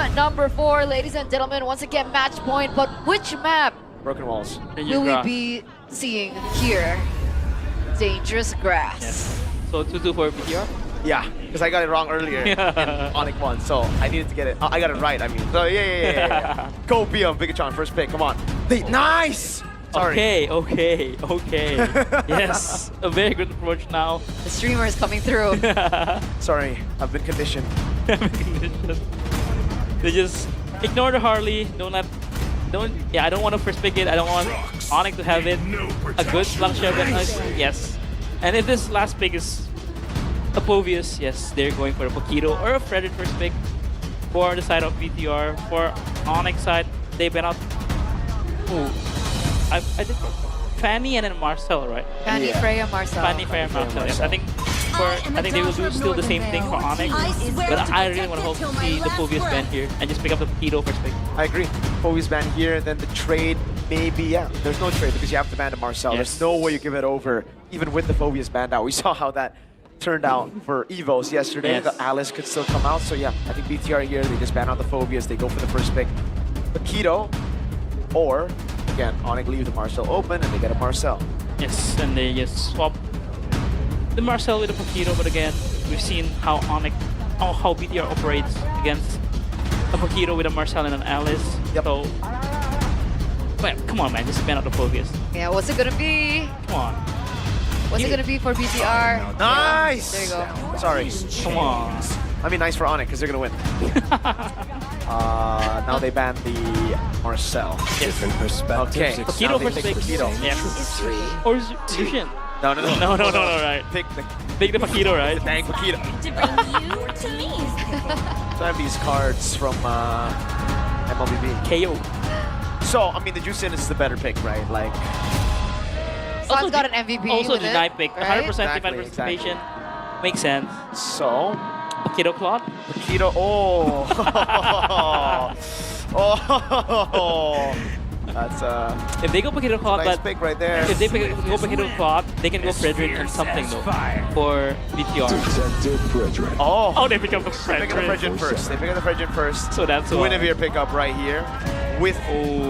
number 4, ladies and gentlemen. Once again, match point. But which map Broken walls. will we be seeing here? Dangerous Grass. Yes. So 2-2 for PTR. Yeah, because I got it wrong earlier in Onic 1, so I needed to get it. I got it right, I mean. So yeah. Go BM, Bigatron, first pick, come on. Nice! Sorry. Okay. Yes, a very good approach now. The streamer is coming through. Sorry, I've been conditioned. They just ignore the Harley. I don't want to first pick it. I don't want Onic to have it. A good long shot, yes. And if this last pick is Apovius, yes, they're going for a Paquito or a Fredid first pick for the side of VTR. For Onyx side, they went out. Ooh, I did Fanny and then Marcel, right? Fanny, Freya, Marcel. Fanny, Freya, Marcel. Yes, I think they will do still the same thing for Onyx, but I really want to hope to see the Apovius ban here and just pick up the Paquito first pick. I agree. Apovius ban here, then the trade, maybe, yeah. There's no trade because you have to ban to Marcel. Yes. There's no way you give it over, even with the Apovius banned out. We saw how that turned out for Evos yesterday. Yes. The Alice could still come out, so yeah, I think BTR here, they just ban out the Phobias, they go for the first pick. Paquito, or, again, Onic leave the Marcel open and they get a Marcel. Yes, and they just swap the Marcel with the Paquito, but again, we've seen how Onic, how BTR operates against a Paquito with a Marcel and an Alice. Yep. So, well, come on, man, just ban out the Phobias. Yeah, what's it gonna be? Come on. What's it gonna be for BTR? Nice! There you go. Sorry. Come on. I mean, nice for Onic because they're gonna win. Now they ban the Marcel. Different perspectives. Okay. Now Paquito they first take pick. Paquito. Yes. Or Lucian. No, right. Pick Pick the Paquito, right? dang Paquito. To bring you to me. So I have these cards from MLBB. KO. So, I mean, the Juicin is the better pick, right? Like, Sun's got an MVP Also with deny it, pick. right? 100% Exactly, defense participation. Makes sense. so, Paquito Claude. Paquito, oh. Oh. That's If they go Paquito Claude, nice but pick right there. if they go Paquito Claude, they can go Frederick and something though for BTR. Oh, They pick up the they pick up the Frederick. Fredgin first. They pick up the Fredgin first. So that's why. Guinevere pick up right here with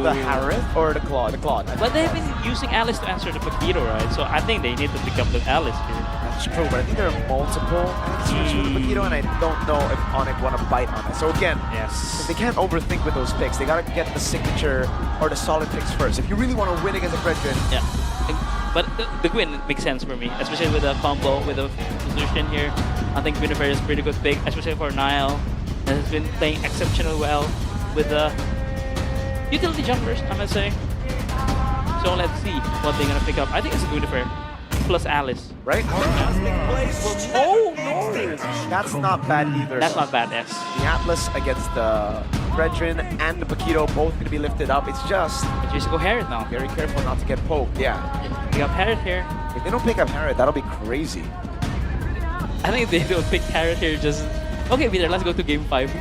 the Harith or the Claude. The Claude. But they've been using Alice to answer the Paquito, right? So I think they need to pick up the Alice here. That's true, but I think there are multiple answers with the Paquito, and I don't know if Onic want to bite on it. So again, Yes. they can't overthink with those picks. They gotta get the signature or the solid picks first. If you really want to win against a Fredgin, Yeah. But the Gwyn makes sense for me, especially with the combo, with the position here. I think Guinevere is a pretty good pick, especially for Nile. That has been playing exceptionally well with the utility jumpers, I must say. So let's see what they're gonna pick up. I think it's a Guinevere plus Alice. right? Oh no! That's not bad either. That's not bad, yes. The Atlas against the Fredgin and the Paquito both going to be lifted up. It's just But just go Harriet now. very careful not to get poked. Yeah. We got Harriet here. If they don't pick up Harriet, that'll be crazy. I think if they don't pick Harriet here, just okay, Peter, let's go to game 5.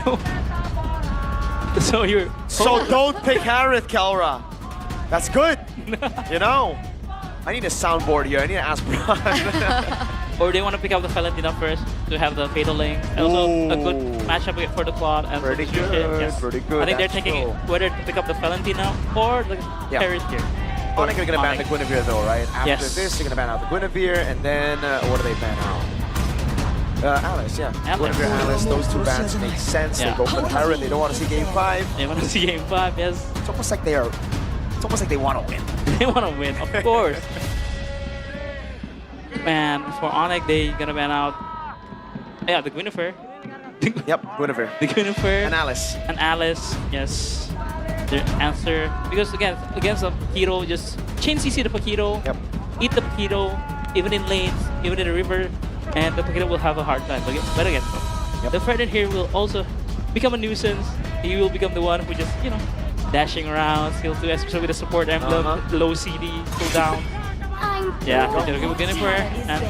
So you're So don't pick Harriet, Kelra. That's good. You know, I need a soundboard here. I need to ask Brian. or they want to pick up the Valentina first to have the Fatal Link. And also a good Ooh. matchup for the Claude and Pretty for the Lucian, good, yes. pretty good, I think they're that's thinking true. whether to pick up the Valentina or the Yeah. Harriet here. Onic are gonna ban the Guinevere though, right? After Yes. this, they're gonna ban out the Guinevere, and then what do they ban out? Alice, yeah. Alice. Guinevere, Alice. Those two bans make sense. Yeah. They go for the Harriet. They don't want to see game 5. They want to see game 5, yes. It's almost like they are. It's almost like they want to win. They want to win, of course. Man, for Onic, they gonna ban out. Yeah, the Guinevere. Yep, Guinevere. The Guinevere. And Alice. And Alice, yes. Their answer. Because again, against the Paquito, just chain CC the Paquito, Yep. eat the Paquito, even in lanes, even in the river, and the Paquito will have a hard time. But again, Yep. the Fredin here will also become a nuisance. He will become the one who just, you know, dashing around, skill 2, especially with the support emblem, low CD, cooldown. Yeah, they're gonna go Guinevere, and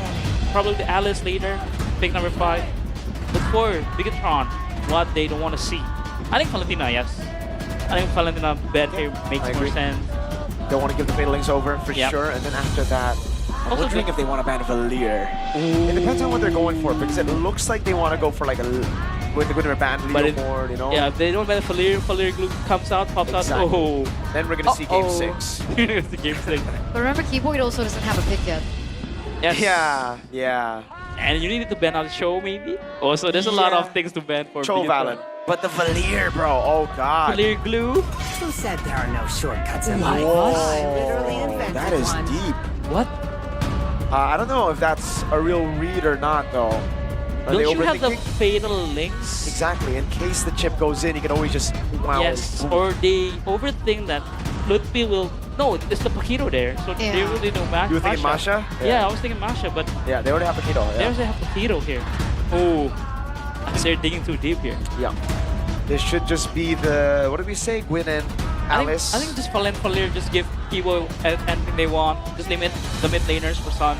probably the Alice later, pick number 5. But for Bigatron, what they don't want to see. I think Valentina, yes. I think Valentina bet here makes I more agree. sense. Don't want to give the Fatal Links over for Yep. sure. And then after that, I'm Also wondering the- if they want to ban Valir. It depends on what they're going for because it looks like they want to go for like a When they're banned But Leo it- more, you know. Yeah, if they don't ban Valir glue comes out, pops Exactly. out. Oh, Then we're gonna see Game Uh-oh. 6. it's the game 6. But remember, Keyboard also doesn't have a pick yet. Yes. Yeah, yeah. And you need to ban out Show maybe. Also, there's a lot Yeah. of things to ban for. Cho Bigatron. Valen. But the Valir, bro. Oh god. Valir glue. Who said there are no shortcuts in Oh my life? gosh. I literally invented That is one. deep. What? I don't know if that's a real read or not, though. Are Don't they you have the overthinking? fatal links? Exactly. In case the chip goes in, you can always just wow. Yes. boom. Or they overthink that Lutfi will. No, it's the Pakito there, so they Yeah. really know Masha. You were thinking Masha? Yeah, I was thinking Masha, but Yeah, they already have Paquito. Yeah. there's a Pakito here. Oh, they're digging too deep here. Yeah. This should just be the, what did we say? Gwyn and Alice. I think just Valir just give Kibo anything they want. Just limit the mid laners for Suns.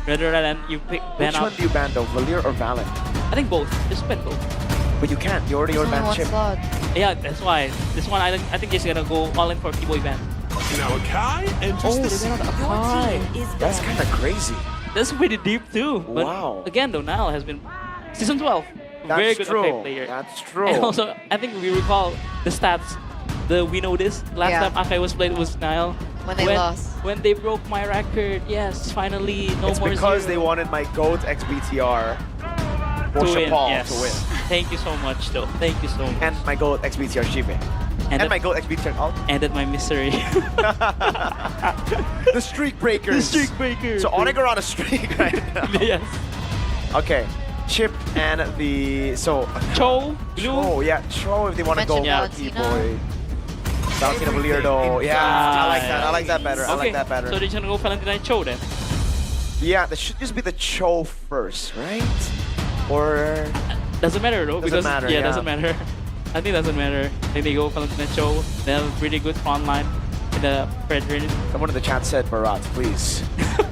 Rather than you pick ban Which out. one do you ban though? Valir or Valen? I think both. Just ban both. But you can't. You already There's only banned one chip. slot. Yeah, that's why. This one I think he's gonna go all in for Kibo ban. Now Akai enters Oh, the they scene. went on Your Akai. team is That's banned. kind of crazy. That's pretty deep too. But Wow. again, Donal has been season 12. That's Very good true. Akai player. That's true. And also, I think we recall the stats. We know this. Last Yeah. time Akai was played with Nile. When they lost. When they broke my record. Yes, finally, no it's more because zero. they wanted my GOAT XBTR to win. Paul Yes. to win. Thank you so much, though. Thank you so much. And my GOAT XBTR Shive. And that my GOAT XBTR Alt. ended my misery. The streak breakers. breaker. So Onic are on a streak right now. Yes. Okay. Chip and the Cho, Blue. Oh yeah, Cho if they want to go Mention with Valentina. boy. Valentina Valir though. Yeah, I like that. I like that better. I Okay, like that better. so they're gonna go Valentina and Cho then. Yeah, that should just be the Cho first, right? Or Doesn't matter though, Doesn't because matter, yeah, yeah. doesn't matter. I think doesn't matter. I think they go Valentina and Cho. They have a pretty good front line in the Fredrin. someone in the chat said Barat, please.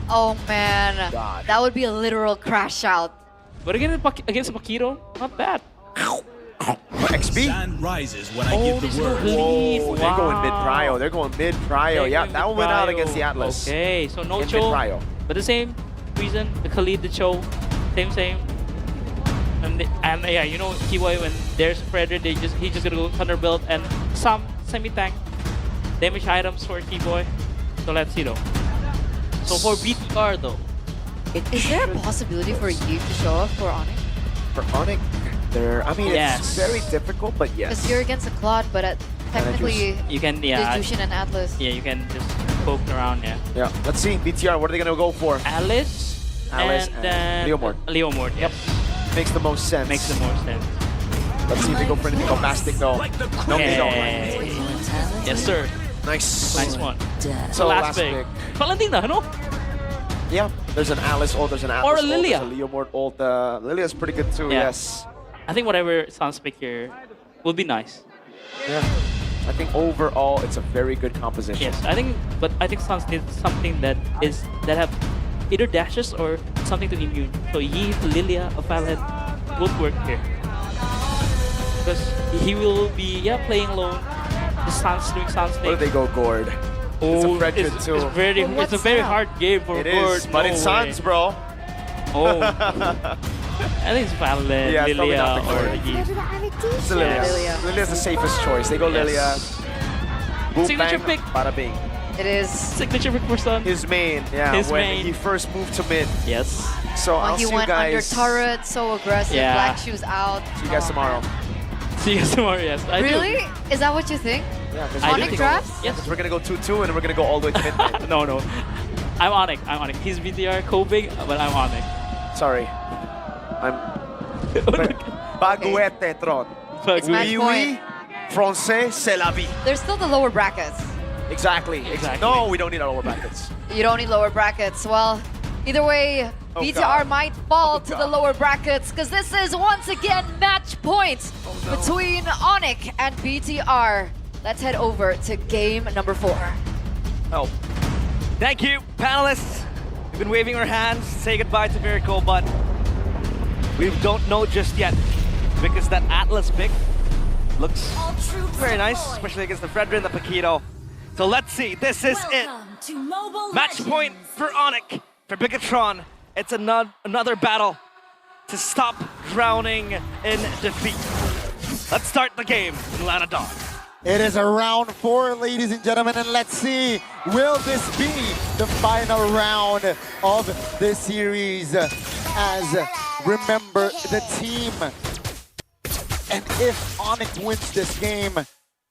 Oh man, God. that would be a literal crash out. But again, against Pakito, not bad. XB? Sun rises when I Oh, give this the word. is Lead. Whoa, they're going mid Wow. prio. They're going mid prio. They're Yeah, going that with one went out Prio. against the Atlas. Okay, so no In Cho, mid-prio. but the same reason, the Khalid, the Cho, same. And yeah, you know, Kiboy, when there's Frederick, he's just gonna go Thunderbolt and some semi-tank damage items for Kiboy. So let's see though. So for BTR though, Is there a possibility for you to show up for Onic? For Onic, I mean, Yes. it's very difficult, but yes. Because you're against a Claude, but technically, you can there's Jushin and Atlas. yeah, you can just poke around, yeah. Yeah, let's see. BTR, what are they going to go for? Alice Alice and and then Leomord. Leomord, yep. Makes the most sense. Makes the more sense. Let's see if they go for anything bombastic, though. No, they don't. Hey. Yes, sir. Nice. Nice one. So last pick. Valentina, no? Yeah, there's an Alice ult, there's an Atlas Or a ult, Lilia. there's a Leomord ult. Lilia's pretty good too, Yeah. yes. I think whatever Sans pick here will be nice. Yeah. I think overall, it's a very good composition. Yes, I think Sans needs something that have either dashes or something to immune. So Yi, Lilia, or Valen would work here. Because he will be playing alone. The Sans doing Sans Where do thing. they go, Gord? It's a Fredrin too. But It's a what's very up? hard game for It Gord. is, but no it's way. Sans, bro. Oh. I think it's Valen, Yeah, it's probably Lilia, not the or Gord. Yi. It's a Lilia. Lilia. Lilia's the safest choice. They go Yes. Lilia. Boom, Signature bang, pick. bada bing. It is. Signature pick for Sun. His main, yeah, His when main. he first moved to mid. Yes. So When I'll he see you went under guys. turret, so aggressive, Yeah. black shoes out. See you guys Oh, tomorrow. man. See you tomorrow, yes. I do. Really? Is that what you think? Yeah, because I Onic do. drafts? Yes. we're gonna go 2-2 and then we're gonna go all the way to midnight. No. I'm Onic. He's BTR coping, but I'm Onic. Sorry. I'm Baguette Tron. It's match Oui, point. oui. Français, c'est la vie. There's still the lower brackets. Exactly. Exactly. No, we don't need our lower brackets. You don't need lower brackets. Well, either way, Oh, BTR God. might fall Oh, to the God. lower brackets because this is once again match point no. between Onic and BTR. Let's head over to game number 4. Help. Thank you, panelists. We've been waving our hands, say goodbye to Miracle, but we don't know just yet because that Atlas pick looks very nice, especially against the Fredrin, the Paquito. So let's see. This is it. Match point for Onic, for Bigatron. It's another battle to stop drowning in defeat. Let's start the game in Lanadon. It is a round 4, ladies and gentlemen, and let's see, will this be the final round of this series? As remember, the team, and if Onic wins this game,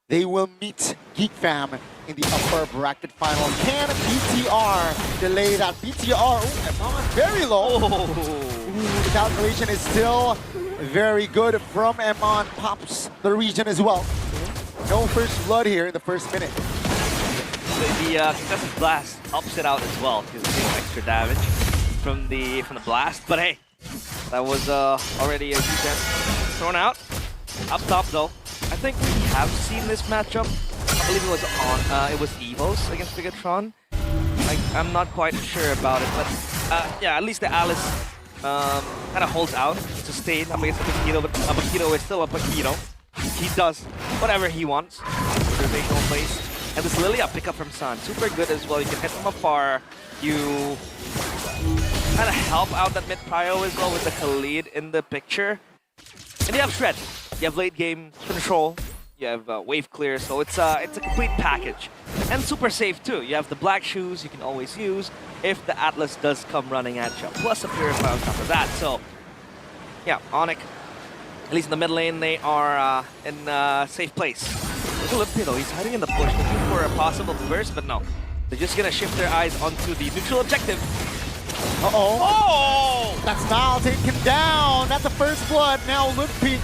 they will meet Geek Fam in the upper bracket final. Can BTR delay that? BTR, Emon, very low. Ooh, the calculation is still very good from Emon. Pops the region as well. No first blood here in the first minute. The contested blast ups it out as well because it's getting extra damage from the blast. But hey, that was already a huge damage thrown out. Up top though, I think we have seen this matchup. I believe it was Evos against Bigatron. I'm not quite sure about it, but yeah, at least the Alice kind of holds out to stay up against a Paquito, but a Paquito is still a Paquito. He does whatever he wants. Observational place. And this Lilia pickup from San, super good as well. You can hit from afar. You kind of help out that mid prio as well with the Khalid in the picture. And you have Shred. You have late game control. You have wave clear, so it's a complete package. And super safe too. You have the black shoes you can always use if the Atlas does come running at you. Plus a Purify on top of that. So yeah, Onic, at least in the mid lane, they are in a safe place. Look at Lipido, he's hiding in the bush looking for a possible burst, but no. They're just gonna shift their eyes onto the neutral objective. Oh! That's Nile taken down. That's the first blood. Now Ludwig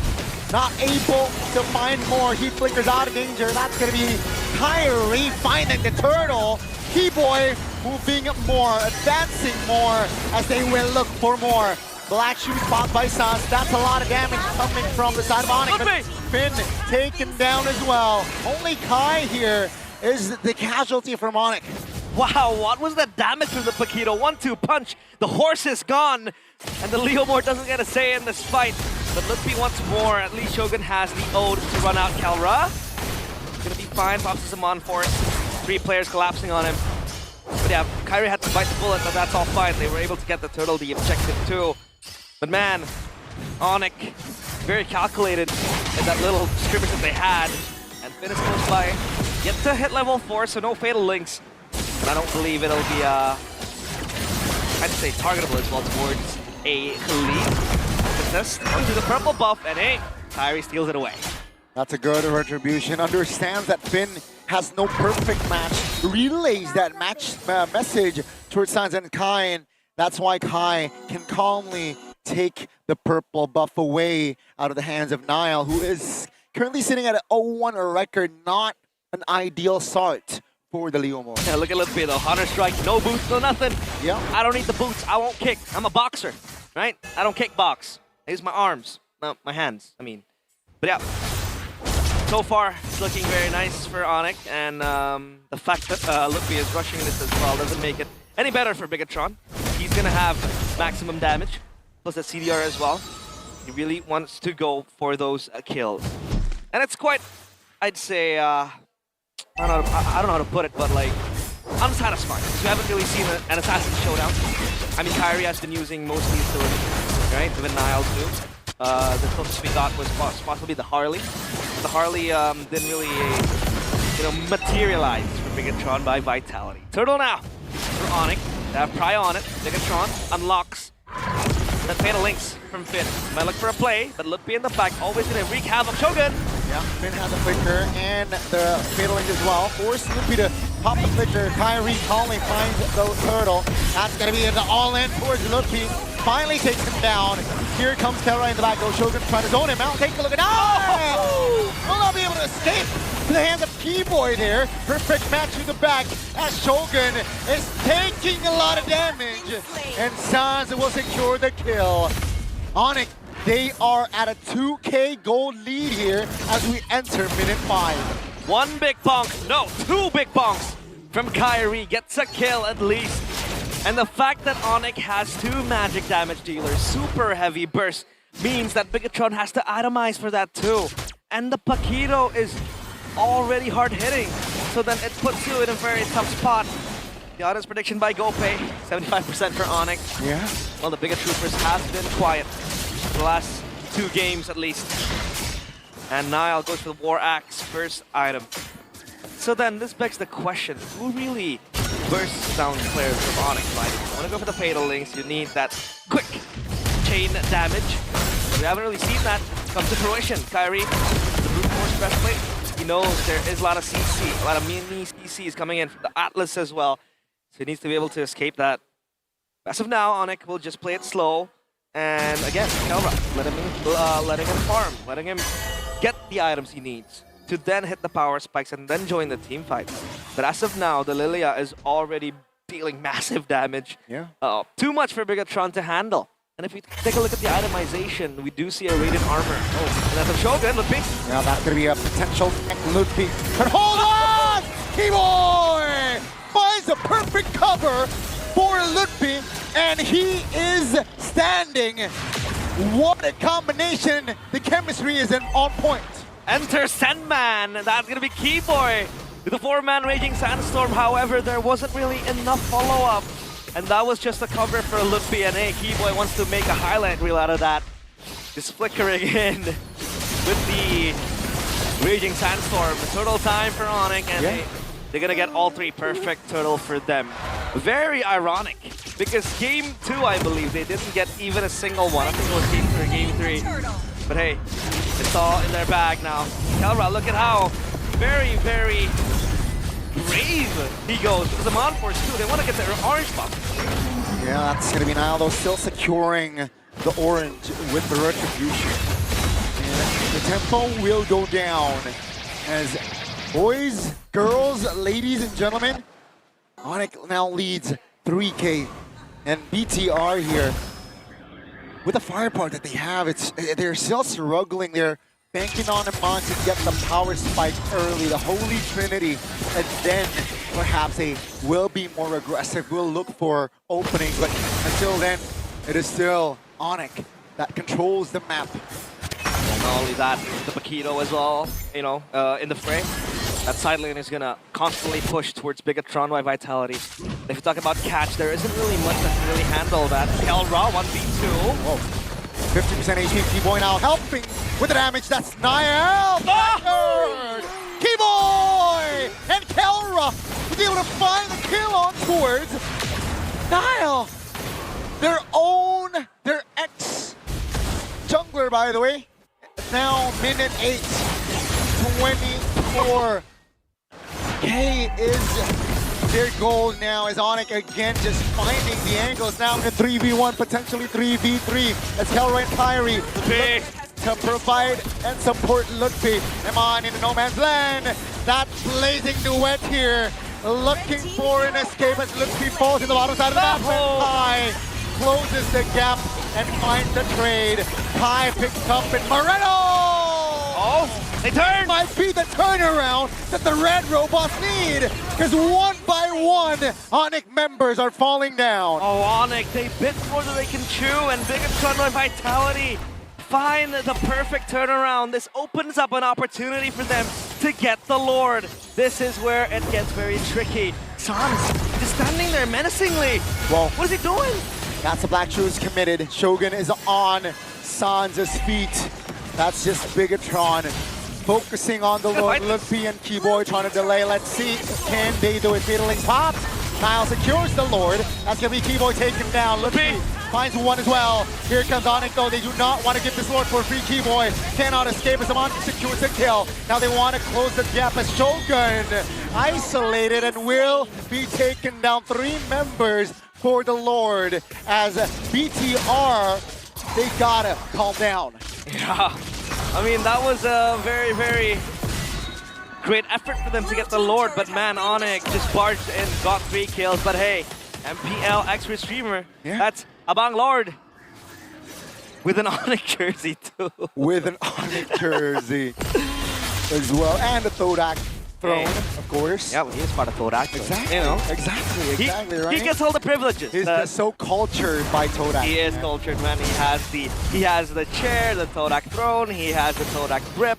not able to find more. He flickers out of danger. That's going to be Kyrie finding the turtle. Keyboy moving more, advancing more as they will look for more. Black shoe spot by Sans. That's a lot of damage coming from the side of Onic. But Finn taken down as well. Only Kai here is the casualty from Onic. Wow, what was that damage from the Paquito? 1-2 punch. The horse is gone. And the Leomore doesn't get a say in this fight. But Lutfi wants more. At least Shogun has the ode to run out Kalra. Gonna be fine. Pops him on force. 3 players collapsing on him. But yeah, Kyrie had to bite the bullet, but that's all fine. They were able to get the turtle, the objective too. But man, Onic, very calculated in that little skirmish that they had. And Finn is close by. Yet to hit level 4, so no fatal links. But I don't believe it'll be, I'd say targetable as well towards a Khalid. Contest onto the purple buff, and hey, Kyrie steals it away. That's a good retribution. Understands that Finn has no perfect match. Relays that match message towards Sans and Kai, and that's why Kai can calmly take the purple buff away out of the hands of Niall, who is currently sitting at an 0-1 record. Not an ideal start for the Leomore. Yeah, look at Little though. Hunter strike, no boots, no nothing. Yeah. I don't need the boots. I won't kick. I'm a boxer, right? I don't kick box. I use my arms, not my hands. I mean, but yeah. So far, it's looking very nice for Onic, and the fact that Lupi is rushing this as well doesn't make it any better for Bigatron. He's gonna have maximum damage, plus that CDR as well. He really wants to go for those kills, and it's quite, I'd say, I don't know how to put it, but like unsatisfying. Because we haven't really seen an assassin showdown. I mean, Kyrie has been using mostly utility, right? Even Niall too. The closest we got was possibly the Harley. The Harley didn't really, materialize for Bigatron by Vitality. Turtle now for Onic. They have Pry on it. Bigatron unlocks the fatal links from Finn. Might look for a play, but Lupi in the back always gonna wreak havoc. Shogun! Yeah, Finn has a flicker and the fatal link as well. Force Lupi to pop the flicker. Kyrie calmly finds the turtle. That's gonna be the all-in towards Lupi. Finally takes him down. Here comes Terra in the back. Oh, Shogun trying to zone him out. Take a look at will not be able to escape to the hands of Keyboy there. Perfect match to the back as Shogun is taking a lot of damage. And Sans will secure the kill. Onic, they are at a 2K gold lead here as we enter minute 5. One big bonk, no, 2 big bonks from Kyrie. Gets a kill at least. And the fact that Onic has 2 magic damage dealers, super heavy burst, means that Bigatron has to itemize for that too. And the Paquito is already hard hitting, so then it puts you in a very tough spot. The audience prediction by GoPay, 75% for Onic. Yeah. Well, the Bigatroopers has been quiet. the last 2 games at least. And Niall goes for the War Axe, first item. So then this begs the question, who really bursts down players of Onic, right? If you want to go for the Fatal Links, you need that quick chain damage. We haven't really seen that come to fruition. Kyrie, the brute force breastplate, he knows there is a lot of CC, a lot of mini CCs coming in from the Atlas as well. So he needs to be able to escape that. As of now, Onic will just play it slow. And again, Kelra, letting him farm, letting him get the items he needs to then hit the power spikes and then join the team fight. But as of now, the Lilia is already dealing massive damage. Yeah. Too much for Bigatron to handle. And if we take a look at the itemization, we do see a Radiant Armor. Oh, and that's a Shogun, Ludwig. Yeah, that's going to be a potential Ludwig. But hold on! Keyboy finds a perfect cover for Ludwig, and he is standing. What a combination. The chemistry is on point. Enter Sandman. That's going to be Keyboy with a 4-man Raging Sandstorm. However, there wasn't really enough follow-up. And that was just a cover for Ludwig, and hey, Keyboy wants to make a highlight reel out of that. Just flickering in with the Raging Sandstorm. Total time for Onic, and they're gonna get all 3 perfect total for them. Very ironic, because game 2, I believe, they didn't get even a single one. I think it was game 3. But hey, it's all in their bag now. Kelra, look at how very, very brave he goes. Because the Mod Force too, they want to get their orange buff. Yeah, that's going to be Niall, though, still securing the orange with the Retribution. And the tempo will go down as boys, girls, ladies, and gentlemen, Onic now leads 3K. And BTR here, with the firepower that they have, they're still struggling. They're banking on Amon to get the power spike early, the Holy Trinity, and then perhaps they will be more aggressive, will look for openings, but until then, it is still Onic that controls the map. And not only that, the Paquito as well, you know, in the fray. That side lane is gonna constantly push towards Bigatron by Vitality. If you talk about catch, there isn't really much that can really handle that. Kelra, 1v2. Whoa. 50% HP, Keyboy now helping with the damage. That's Niall. Oh! Keyboy and Kelra was able to find the kill on towards Niall. Their ex-jungler, by the way. Now minute 8, 24. K is their goal now as Onic again just finding the angles now in a 3v1, potentially 3v3 as Kelra and Kyrie look to provide and support Ludwig. Amon in the no man's land. That blazing duet here, looking for an escape as Ludwig falls in the bottom side of the map. And Kai closes the gap and finds the trade. Kai picks up and Moreno! Oh, they turn! Might be the turnaround that the red robots need, because one by one, Onic members are falling down. Oh, Onic, they bit more than they can chew, and Bigatron by Vitality find the perfect turnaround. This opens up an opportunity for them to get the Lord. This is where it gets very tricky. Sans just standing there menacingly. Well, what is he doing? That's the Black Shoes committed. Shogun is on Sans' feet. That's just Bigatron focusing on the Lord. Ludwig and Keyboy trying to delay. Let's see, can they do it? Fiddling pops. Niall secures the Lord. That's going to be Keyboy taken down. Ludwig finds one as well. Here comes Onic, though. They do not want to give this Lord for free. Keyboy cannot escape as Amon secures the kill. Now they want to close the gap as Shogun isolated and will be taken down. 3 members for the Lord as BTR, they gotta calm down. Yeah, I mean, that was a very, very great effort for them to get the Lord, but man, Onic just barged in, got 3 kills, but hey, MPL X-Ray Streamer, that's Abang Lord with an Onic jersey too. With an Onic jersey as well, and a Thodak throne, of course. Yeah, well, he is part of Thodak. Exactly, you know. Exactly, right? He gets all the privileges. He's just so cultured by Thodak. He is cultured, man. He has the chair, the Thodak throne, he has the Thodak grip,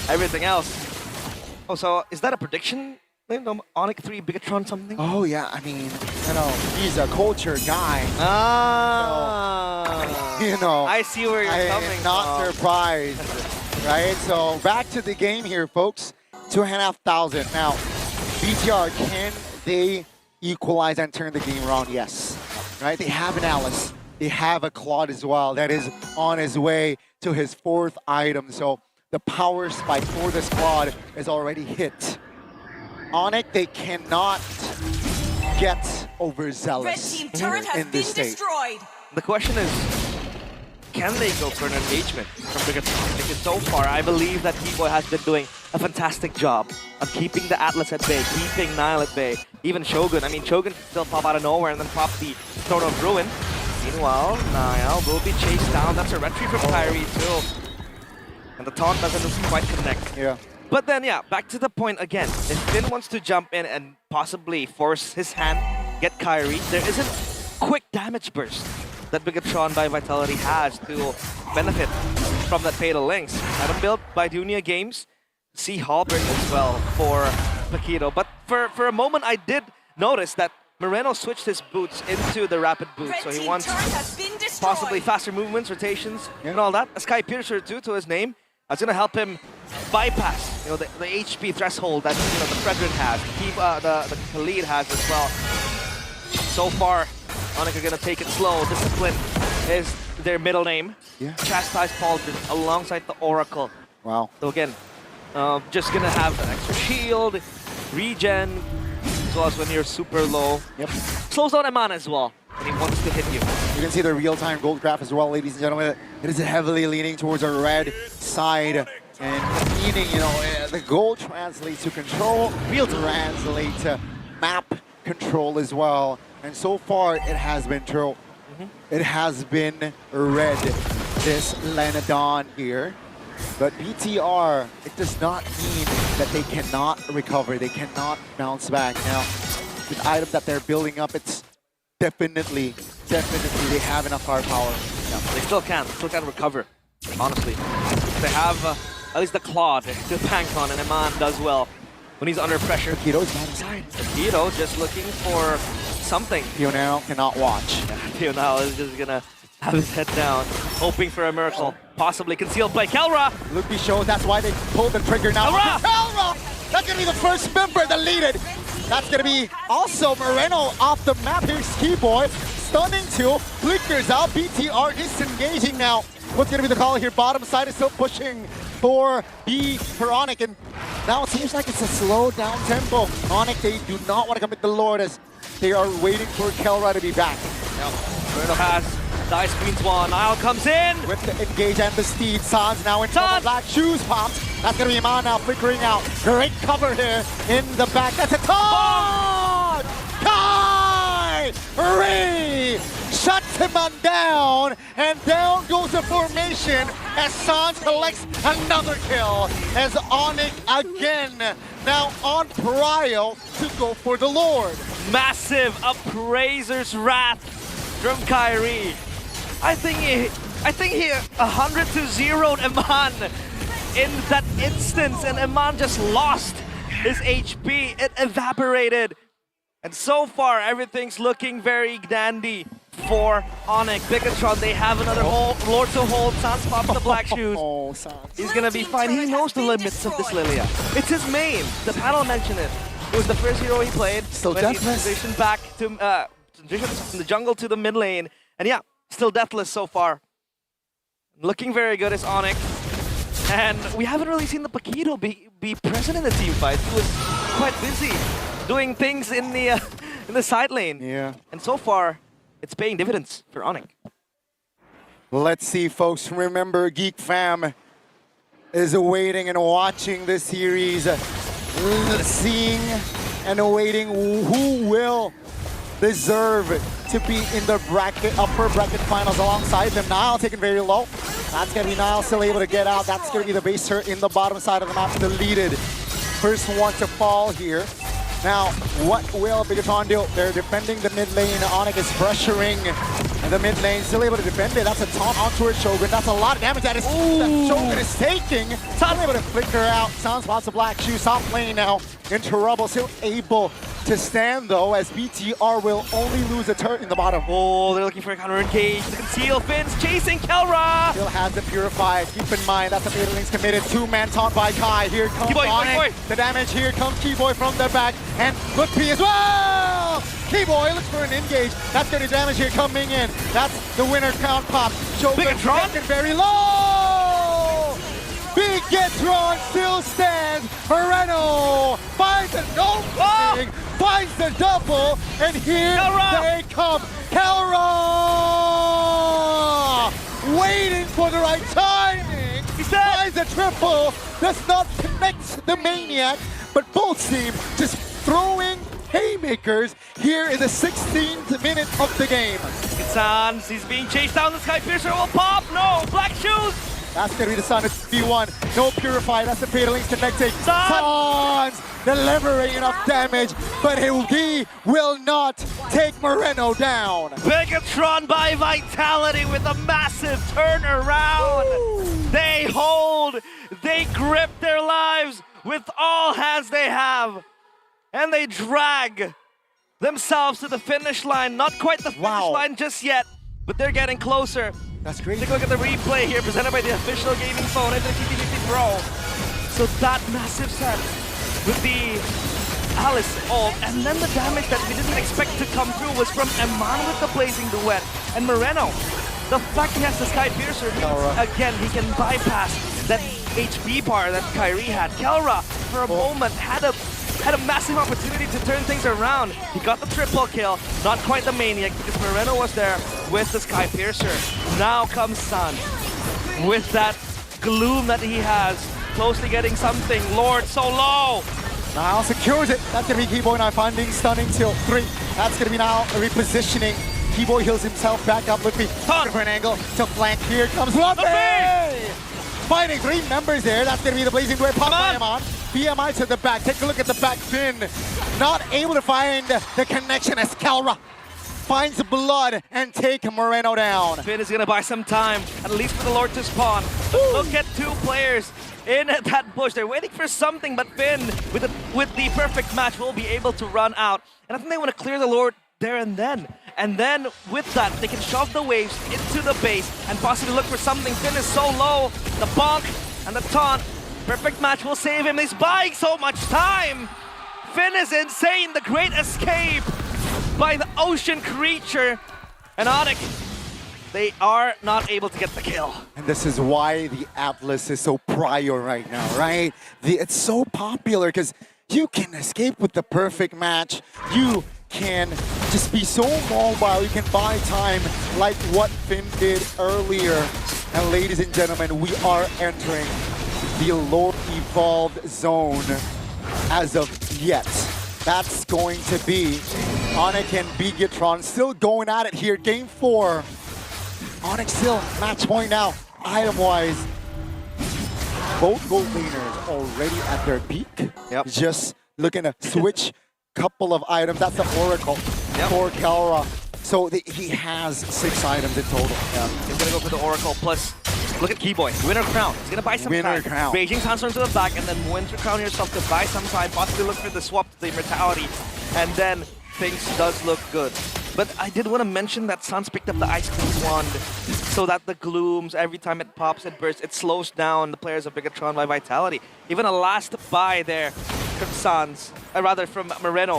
everything else. Oh, so is that a prediction? Onic 3, Bigatron something? Oh yeah, I mean, you know, he's a cultured guy. Ah. you know, I see where you're I coming am not from. surprised, right? So back to the game here, folks. 2,500. Now, BTR, can they equalize and turn the game around? Yes, right? They have an Alice. They have a Claude as well that is on his way to his 4th item. So the power spike for this Claude is already hit. Onic, they cannot get Red overzealous team turret has in been this state. destroyed. The question is, can they go for an engagement from Bigatron? Because so far, I believe that T-Boy has been doing a fantastic job of keeping the Atlas at bay, keeping Nile at bay, even Shogun. I mean, Shogun can still pop out of nowhere and then pop the Throne of Ruin. Meanwhile, Nile will be chased down. That's a retreat from Kyrie too. And the taunt doesn't quite connect. Yeah. But then, yeah, back to the point again. If Finn wants to jump in and possibly force his hand, get Kyrie, there isn't quick damage burst that Bigatron by Vitality has to benefit from that Fatal Links. Item built by Dunia Games. See Halberd as well for Paquito. But for a moment, I did notice that Moreno switched his boots into the rapid boot. Red So he team wants turret has been destroyed. possibly faster movements, rotations, and all that. A Sky Piercer too to his name. That's gonna help him bypass, the HP threshold that the Fredrin has, the Khalid has as well. So far, Onic are gonna take it slow. Discipline is their middle name. Yeah. Chastise Pauldron alongside the Oracle. Wow. So again, just gonna have an extra shield, regen, as well as when you're super low. Yep. Slows down Eman as well when he wants to hit you. You can see the real-time gold graph as well, ladies and gentlemen. It is heavily leaning towards a red side. And meaning, the gold translates to control, real translate to map control as well. And so far, it has been true. It has been red, this Lenodon here. But BTR, it does not mean that they cannot recover. They cannot bounce back. Now, the item that they're building up, it's definitely they have enough firepower. Yeah, they still can recover, honestly. They have at least the Claude to bank on, and Eman does well when he's under pressure. Keto's bottom side. Keto just looking for something. Pionero cannot watch. Pio now is just gonna have his head down, hoping for a miracle. Possibly concealed by Kelra. Lupi shows that's why they pulled the trigger now. Kelra! Kelra! That's gonna be the first member deleted. That's gonna be also Moreno off the map. Here's Ski-Boy. Stunning two. Flickers out. BTR disengaging now. What's gonna be the call here? Bottom side is still pushing for Onic. And now it seems like it's a slow down tempo. Onic, they do not want to commit the Lord as they are waiting for Kelra to be back. Now, Moreno has the Ice Queen's wand. Nile comes in. With the engage and the steed, Sans now in trouble. Sans! Black shoes popped. That's gonna be Iman now flickering out. Great cover here in the back. That's a taunt! Kyrie shuts him on down, and down goes the formation as Sans collects another kill. As Onic again now on Prio to go for the Lord. Massive Appraiser's Wrath from Kyrie. I think he 100-0'd Eman in that instance, and Eman just lost his HP. It evaporated. And so far, everything's looking very dandy for Onic. Bigatron, they have another Lord to hold. Sans pops the black shoes. Oh, Sans. He's gonna be fine. He knows the limits of this Lilia. It's his main. The panel mentioned it. It was the first hero he played. Still when he deathless. transitioned back to transitioned from the jungle to the mid lane. And yeah, still deathless so far. Looking very good is Onic. And we haven't really seen the Paquito be present in the team fight. He was quite busy doing things in the side lane. Yeah. And so far, it's paying dividends for Onic. Let's see, folks. Remember, Geek Fam is awaiting and watching this series, seeing and awaiting who will deserve to be in the upper bracket finals alongside them. Nile taken very low. That's going to be Nile still able to get out. That's going to be the base hurt in the bottom side of the map, deleted. First one to fall here. Now, what will Bigatron do? They're defending the mid lane. Onic is pressuring the mid lane. Still able to defend it. That's a taunt onto Shogun. That's a lot of damage that Shogun is taking. Still able to flicker out. Sounds lots of black shoes. Top lane now in trouble. Still able to stand though, as BTR will only lose a turret in the bottom. Oh, they're looking for a counter engage. The conceal Finn's chasing Kelra. Still has the Purify. Keep in mind, that's a Fatal Links committed. Two-man taunt by Kai. Here comes Keyboy, Onic. Keyboy. The damage, here comes Keyboy from the back. And look P as well! Keyboy looks for an engage. That's going to damage here coming in. That's the winner count pop. Shogun Bigatron? very low! Bigatron still stands. Moreno finds a no-thing, finds the double, and here Kelra! they come. Kelra! Waiting for the right timing. He's dead. Finds the triple. Does not connect the Maniac, but both team just throwing haymakers here in the 16th minute of the game. It's Sans. He's being chased down. The Sky Piercer will pop. No, black shoes. That's gonna be the Sun. It's B1. No Purify. That's the Fatal Links connecting. Sans delivering enough damage, but he will not take Moreno down. Bigatron by Vitality with a massive turnaround. They hold. They grip their lives with all hands they have. And they drag themselves to the finish line. Not quite the finish line just yet, but they're getting closer. That's great. Take a look at the replay here, presented by the official gaming phone and the TT50 Pro. So that massive set with the Alice ult, and then the damage that we didn't expect to come through was from Eman with the Blazing Duet. And Moreno, the fact he has the Sky Piercer means, again, he can bypass that HP bar that Kyrie had. Kelra, for a moment, had a massive opportunity to turn things around. He got the triple kill, not quite the Maniac because Moreno was there with the Sky Piercer. Now comes Sun with that gloom that he has, closely getting something. Lord so low. Now secures it. That's gonna be Keyboy now finding stunning till 3. That's gonna be now a repositioning. Keyboy heals himself back up. Looking for an angle to flank. Here comes Luffy! Fighting 3 members there. That's gonna be the Blazing Duet pop by Eman. BMI to the back. Take a look at the back. Finn not able to find the connection as Kelra finds blood and take Moreno down. Finn is gonna buy some time, at least for the Lord to spawn. Look at 2 players in that bush. They're waiting for something, but Finn, with the perfect match, will be able to run out. And I think they want to clear the Lord there and then. And then with that, they can shove the waves into the base and possibly look for something. Finn is so low. The bonk and the taunt. Perfect match will save him. He's buying so much time. Finn is insane. The great escape by the ocean creature. And Onic, they are not able to get the kill. And this is why the Atlas is so prior right now, right? It's so popular because you can escape with the perfect match. You can just be so mobile. You can buy time like what Finn did earlier. And ladies and gentlemen, we are entering the Lord Evolved zone as of yet. That's going to be Onic and Bigatron still going at it here. Game 4. Onic still match point now, item-wise. Both gold laners already at their peak. Yep. Just looking to switch couple of items. That's the Oracle for Kelra. So he has 6 items in total. Yeah. He's gonna go for the Oracle plus. Look at Keyboy, Winter Crown. He's gonna buy some Winter time. Crown. Beijing Sandstorm to the back, and then Winter Crown yourself to buy some time. Possibly look for the swap to the Immortality, and then things does look good. But I did want to mention that Sans picked up the Ice Queen's wand, so that the glooms, every time it pops and bursts, it slows down the players of Bigatron by Vitality. Even a last buy there from Sans, rather from Moreno,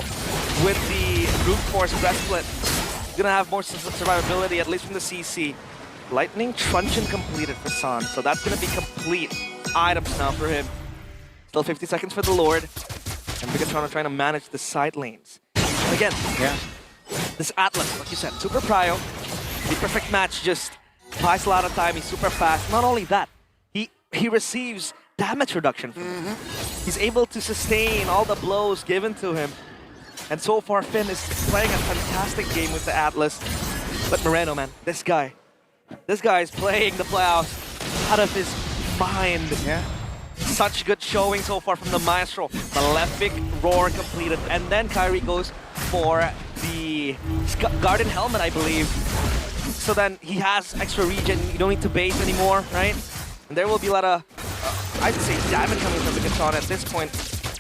with the Brute Force Breastplate. Gonna have more survivability, at least from the CC. Lightning Truncheon completed for Sans, so that's gonna be complete items now for him. Still 50 seconds for the Lord, and Bigatron are trying to manage the side lanes. And again, this Atlas, like you said, super prio. The perfect match just buys a lot of time. He's super fast. Not only that, he receives damage reduction from him. He's able to sustain all the blows given to him. And so far, Finn is playing a fantastic game with the Atlas. But Moreno, man, this guy is playing the playoffs out of his mind. Yeah. Such good showing so far from the Maestro. Malefic Roar completed. And then Kyrie goes for the Garden Helmet, I believe. So then he has extra regen. You don't need to base anymore, right? And there will be a lot of, I'd say, damage coming from Bigatron at this point.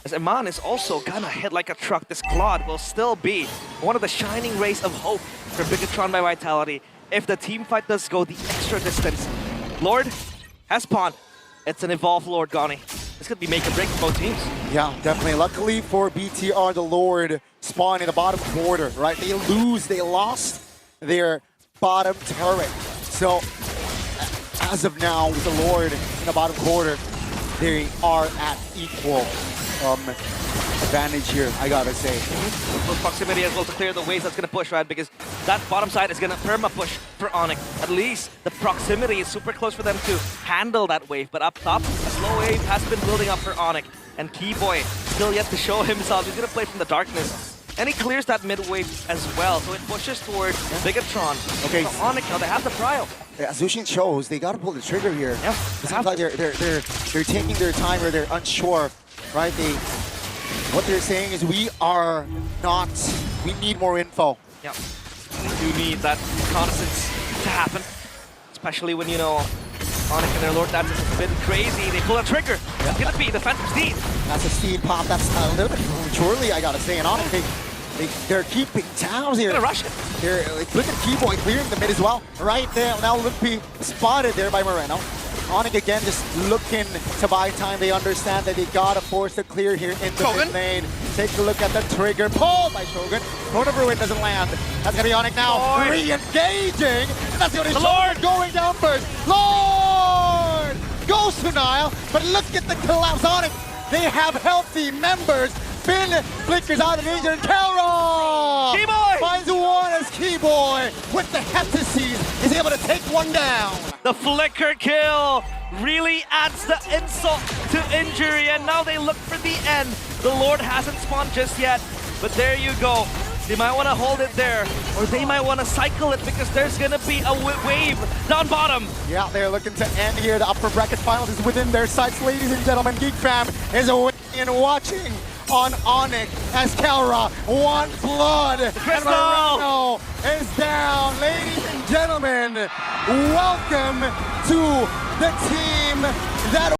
As Iman is also gonna hit like a truck, this Claude will still be one of the shining rays of hope for Bigatron by Vitality if the team fight does go the extra distance. Lord has spawned. It's an evolved Lord, Gani. This could be make or break for both teams. Yeah, definitely. Luckily for BTR, the Lord spawned in the bottom quarter, right? They lost their bottom turret. So, as of now, with the Lord in the bottom quarter, they are at equal advantage here, I gotta say. Close proximity as well to clear the waves that's gonna push, right? Because that bottom side is gonna perma push for Onic. At least the proximity is super close for them to handle that wave. But up top, a slow wave has been building up for Onic. And Keyboy still yet to show himself. He's gonna play from the darkness. And he clears that mid wave as well. So it pushes towards Bigatron. Okay. So Onic now, they have the prio. Yeah, as Zushin shows, they gotta pull the trigger here. Yeah, It seems like they're taking their time or they're unsure, right? What they're saying is we need more info. Yeah. You need that reconnaissance to happen. Especially when, you know, Onic and their Lord Dance has been crazy. They pull a trigger. Yeah. It's gonna be the Phantom Steed. That's a speed pop. That's a little bit prematurely, I gotta say. And Onic, they're keeping tabs here. They're gonna rush it. They're like, look at Keyboy clearing the mid as well. Right there. Now Limpy spotted there by Moreno. Onic again just looking to buy time. They understand that they gotta force the clear here in the mid lane. Take a look at the trigger. Pulled by Shogun. Cone of Ruin doesn't land. That's gonna be Onic now. Lord. Re-engaging. And that's gonna be The Shogun Lord. going down first. Lord! Goes to Nile. But look at the collapse. Onic. They have healthy members. Finn flickers out of danger and Kelron! Keyboy! Finds one as Keyboy with the heptases is able to take one down. The flicker kill really adds the insult to injury, and now they look for the end. The Lord hasn't spawned just yet, but there you go. They might want to hold it there, or they might want to cycle it because there's going to be a wave down bottom. Yeah, they're looking to end here. The upper bracket finals is within their sights. Ladies and gentlemen, Geek Fam is waiting and watching on Onic as Kelra wants blood. And Moreno is down. Ladies and gentlemen, welcome to the team that